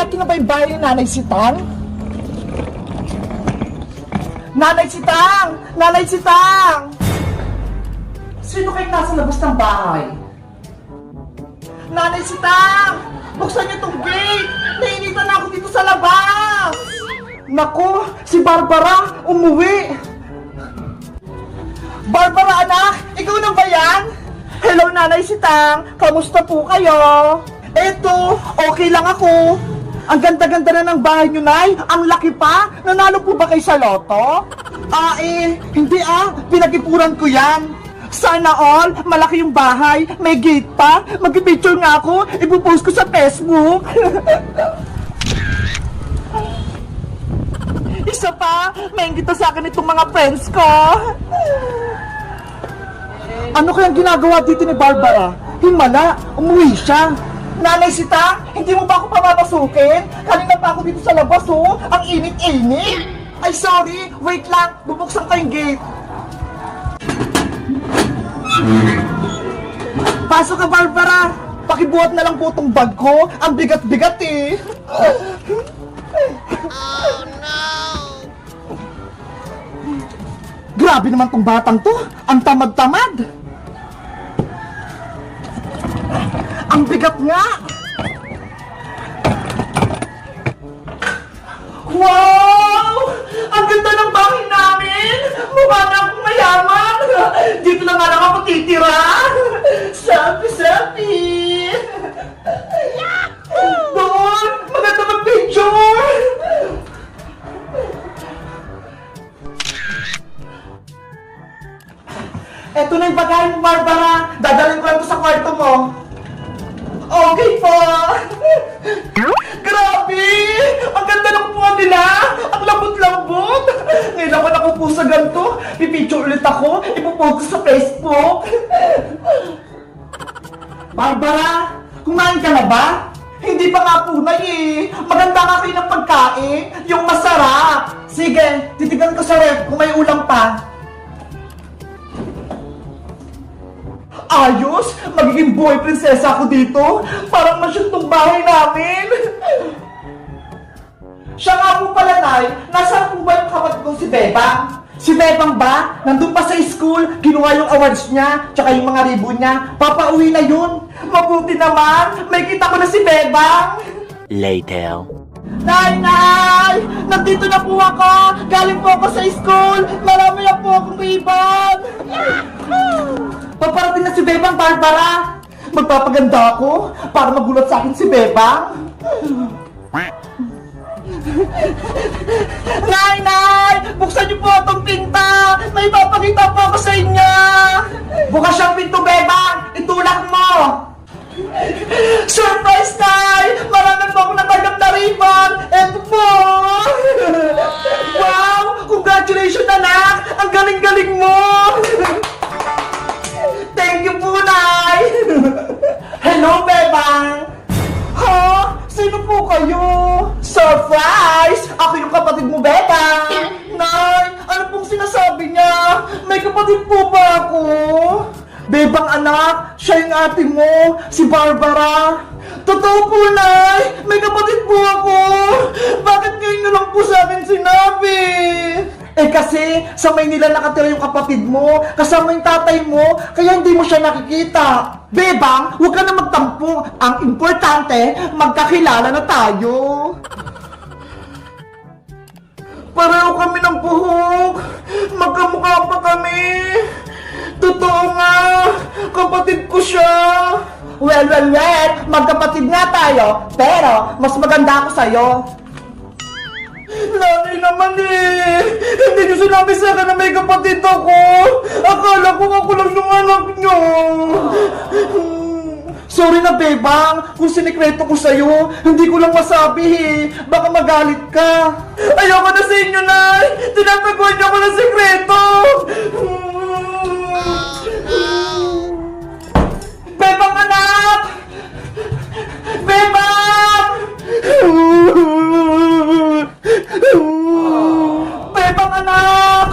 Eto na ba yung bahay ni Nanay Sitang? Nanay Sitang! Nanay Sitang! Sino kayong nasa labas ng bahay? Nanay Sitang! Buksan niyo tong gate! Nainitan ako dito sa labas! Naku! Si Barbara! Umuwi! Barbara, anak! Ikaw na ba yan? Hello, Nanay Sitang! Kamusta po kayo? Eto, okay lang ako. Ang ganda-ganda na ng bahay nyo, Nay. Ang laki pa. Nanalo po ba kayo sa loto? Hindi Pinag-ipuran ko yan. Sana all, malaki yung bahay. May gate pa. Mag-picture nga ako. Ipopost ko sa Facebook. Isa pa, may ingita sa akin itong mga friends ko. Ano kayang ginagawa dito ni Barbara? Himala, umuwi siya. Nanay Sita, hindi mo ba ako pamamasukin? Kanina pa ako dito sa labas, oh. Ang init-init. Ay, sorry. Wait lang. Bubuksan ko yung gate. Pasok ka, Barbara. Pakibuhat na lang po tong bag ko. Ang bigat-bigat, eh. Oh, no! Grabe naman tong batang to. Ang tamad-tamad. Ang bigat nga! Wow! Ang ganda ng bahay namin! Mukha na akong mayaman! Dito na nga lang ako titira! Selfie! Doon! Maganda mag-picture! Eto na yung bagay mo, Barbara! Dadalhin ko lang to sa kwarto mo! Okay po! Grabe! Ang ganda ng buwan nila! Ang lambot-lambot! Ngayon ako nakupo sa ganito. Pipicture ulit ako. Ipopost ko sa Facebook. Barbara! Kumain ka na ba? Hindi pa nga po, Nay, eh. Maganda nga kayo ng pagkain. Yung masarap. Sige, titigan ko sa ref kung may ulam pa. Ayos! Magiging boy prinsesa ako dito! Parang masyong tong bahay namin! Siya nga po pala, Nay, nasaan po ba yung kapatid kong si Bebang? Si Bebang ba? Nandun pa sa school, kinuha yung awards niya, tsaka yung mga ribbon niya, papauwi na yun! Mabuti naman! May kita ko na si Bebang! Later. Nay! Nay! Nandito na po ako! Galing po ako sa school! Marami na po akong ribbon! Paparating na si Bebang, Barbara! Magpapaganda ako para magulat sa akin si Bebang! Nay! Nay! Buksan niyo po itong pinta! May papakita po ako sa inyo! Bukas siyang pinto, Bebang! Itulak mo! Surprise, Nay! Marami po ako natanggap na ribbon! Eto po! Wow! Congratulations, anak! Ang galing-galing mo! Thank you po, Nay! Hello, Bebang! Ha? Sino po kayo? Surprise! Ako yung kapatid mo, Bebang! Nay! Ano pong sinasabi niya? May kapatid po ba ako? Bebang, anak! Siya yung ate mo! Si Barbara! Totoo po, Nay! May kapatid po ako! Bakit ngayon nyo lang po sa akin sinabi? Eh kasi, sa Maynila nakatira yung kapatid mo, kasama yung tatay mo, kaya hindi mo siya nakikita. Bebang, huwag ka na magtampo. Ang importante, magkakilala na tayo. Pareho kami ng buhok. Magkamukha pa kami. Totoo nga, kapatid ko siya. Well, magkapatid nga tayo, pero mas maganda ako sa'yo. Nanay naman eh! Hindi niyo sinabi sa akin na may kapatid ako! Akala ko ako lang yung anak niyo! Sorry na, Bebang! Kung sinikreto ko sa'yo, hindi ko lang masabi eh! Baka magalit ka! Ayoko na sa inyo, Nay! Tinataguan niyo ako ng sikreto! Bebang, anak! Bebang! Bebang, anak!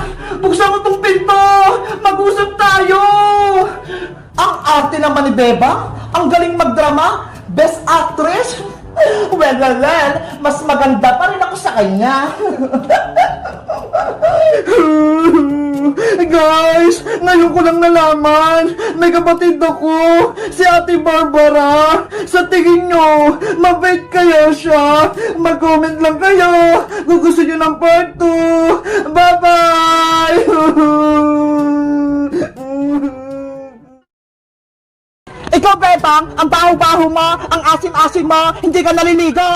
Buksan mo tong pinto! Mag-usap tayo! Ang arte naman ni Bebang! Ang galing magdrama! Best actress! Well, mas maganda pa rin ako sa kanya. Guys, ngayon ko lang nalaman, may kapatid ako, si Ate Barbara. Sa tingin nyo, mabait kaya siya? Mag-comment lang kayo kung gusto nyo ng part 2. Bye-bye! Ikaw, Bebang, ang baho-baho mo, ang asim-asim mo, hindi ka naliligo.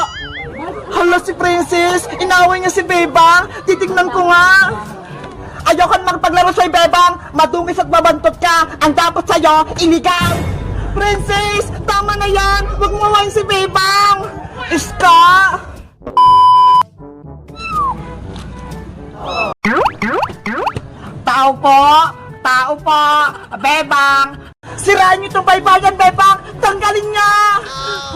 Hala, si Princess, inaway niya si Bebang, titignan ko nga. Ayoko magpaglaro sa'yo, Bebang, madungis at mabantot ka, ang dapat sa'yo, iligaw. Princess, tama na yan, huwag mo mawain si Bebang. Iska! Tao po, Bebang. Sirain niyo itong baybayan, Bebang! Tanggalin niya!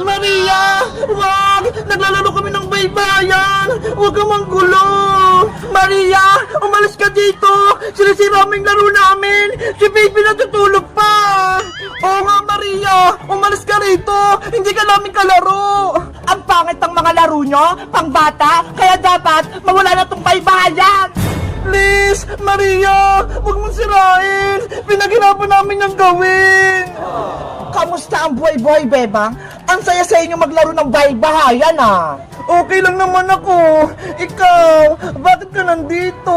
Maria! Wag! Naglalaro kami ng baybayan! Huwag kang manggulo! Maria! Umalis ka dito! Sinisira mo yung laro namin! Si baby natutulog pa! Oo nga, Maria! Umalis ka rito! Hindi ka namin kalaro! Ang pangit ang mga laro nyo! Pang bata! Kaya dapat mawala na itong baybayan! Please, Maria, huwag mong sirain. Pinaghirapan namin yung gawin. Kamusta ang buhay-buhay, Bebang? Ang saya-saya nyo maglaro ng bahay-bahayan, ah. Okay lang naman ako. Ikaw, bakit ka nandito?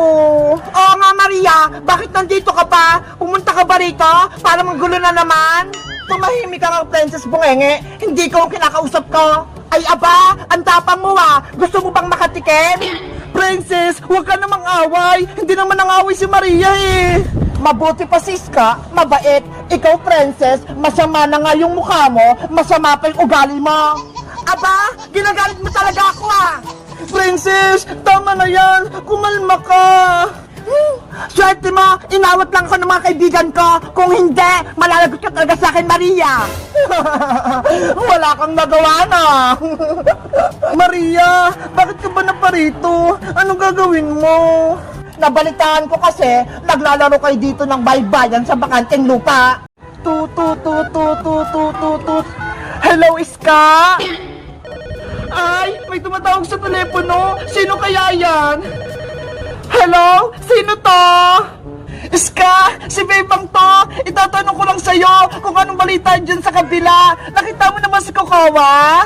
Oo nga, Maria, bakit nandito ka pa? Pumunta ka ba rito para manggulo na naman? Tumahimik ka nga, Princess Bungenge. Hindi ko ang kinakausap ko. Ay, aba, ang tapang mo, ah. Gusto mo bang makatikim? Princess, huwag ka namang away. Hindi naman nang-away si Maria eh. Mabuti pa si Iska, mabait. Ikaw, Princess, masama na nga yung mukha mo, masama pa yung ugali mo. Aba, ginagalit mo talaga ako ah. Princess, tama na yan. Kumalma ka. Swerte mo, inawat lang ako ng mga kaibigan ko. Kung hindi, malalagot ka talaga sa akin, Maria. Wala kang nagawa na. Maria, bakit ka ba naparito? Anong gagawin mo? Nabalitaan ko kasi, naglalaro kayo dito ng baybayan sa bakanteng lupa. Tut. Hello, Iska? Ay, may tumatawag sa telepono. Sino kaya yan? Hello? Sino to? Iska, si Bebang to. Itatanong ko lang sa'yo kung anong balita dyan sa kabila. Nakita mo naman si Kokowa?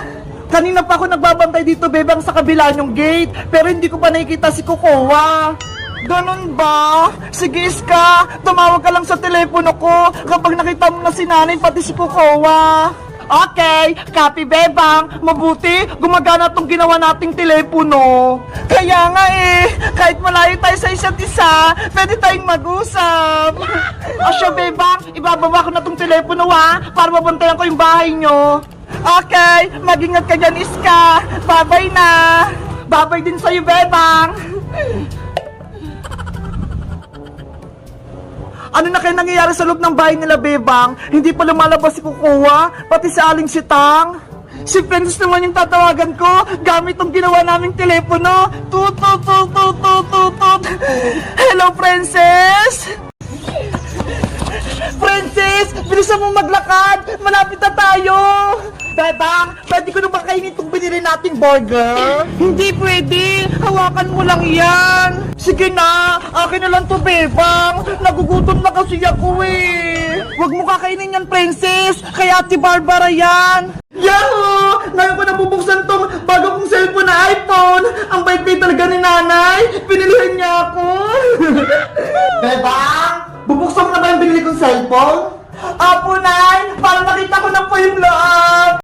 Kanina pa ako nagbabantay dito, Bebang, sa kabila yung gate. Pero hindi ko pa nakikita si Kokowa. Ganun ba? Sige, Iska, tumawag ka lang sa telepono ko kapag nakita mo na si nanay pati si Kokowa. Okay, copy, Bebang. Mabuti, gumagana tong ginawa nating telepono. Kaya nga eh, kahit malayo tayo sa isa't isa, pwede tayong mag-usap. O siya, Bebang, ibababa ko na tong telepono ha, para mabantayan ko yung bahay nyo. Okay, mag-ingat ka dyan, Iska. Bye-bye na. Bye-bye din sa'yo, Bebang. Ano na kaya nangyayari sa loob ng bahay nila, Bebang? Hindi pa lumalabas si Kukuha, pati si Aling Sitang. Si Princess naman yung tatawagan ko gamit tong ginawa naming telepono. Tut. Hello, Princess! Princess, bilisan mo maglakad! Malapit na tayo! Bebang, pwede ko na ba kainin itong binili nating burger? Hindi pwede! Hawakan mo lang yan! Sige na! Akin na lang to, Bebang! Nagugutom na kasi ako eh! Huwag mo kakainin yan, Princess! Kaya Ate Barbara yan! Yahoo! Ngayon ko nabubuksan tong bago kong cellphone na iPhone! Ang bait-bait talaga ni nanay! Pinilihan niya ako! Bebang! Bubuksan mo na ba yung binili kong cellphone? Apo, Nay! Para makita ko na po yung loob!